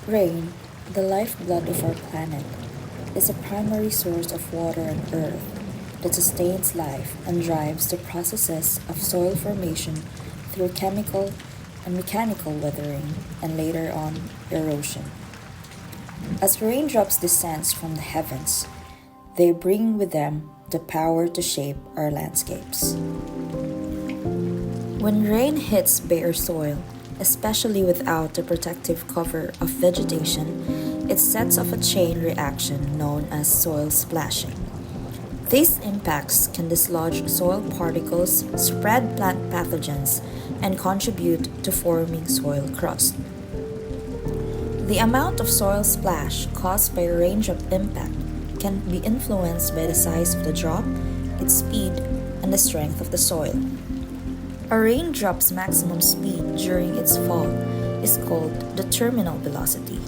Rain, the lifeblood of our planet, is a primary source of water on Earth that sustains life and drives the processes of soil formation through chemical and mechanical weathering and later on erosion. As raindrops descend from the heavens, they bring with them the power to shape our landscapes. When rain hits bare soil, especially without the protective cover of vegetation, it sets off a chain reaction known as soil splashing. These impacts can dislodge soil particles, spread plant pathogens, and contribute to forming soil crust. The amount of soil splash caused by a raindrop impact can be influenced by the size of the drop, its speed, and the strength of the soil. A raindrop's maximum speed during its fall is called the terminal velocity.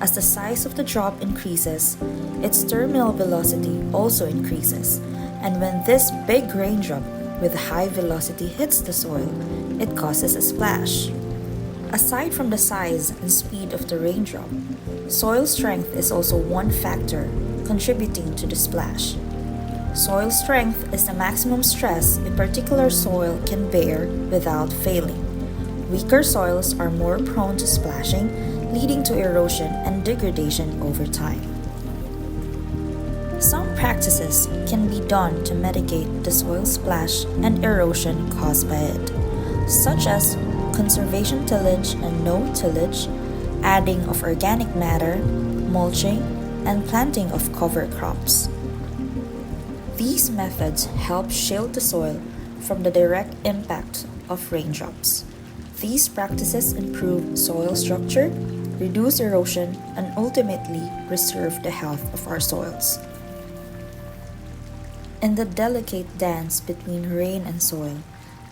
As the size of the drop increases, its terminal velocity also increases, and when this big raindrop with high velocity hits the soil, it causes a splash. Aside from the size and speed of the raindrop, soil strength is also one factor contributing to the splash. Soil strength is the maximum stress a particular soil can bear without failing. Weaker soils are more prone to splashing, leading to erosion and degradation over time. Some practices can be done to mitigate the soil splash and erosion caused by it, such as conservation tillage and no tillage, adding of organic matter, mulching, and planting of cover crops. These methods help shield the soil from the direct impact of raindrops. These practices improve soil structure, reduce erosion, and ultimately preserve the health of our soils. In the delicate dance between rain and soil,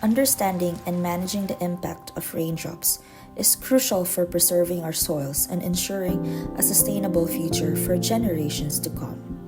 understanding and managing the impact of raindrops is crucial for preserving our soils and ensuring a sustainable future for generations to come.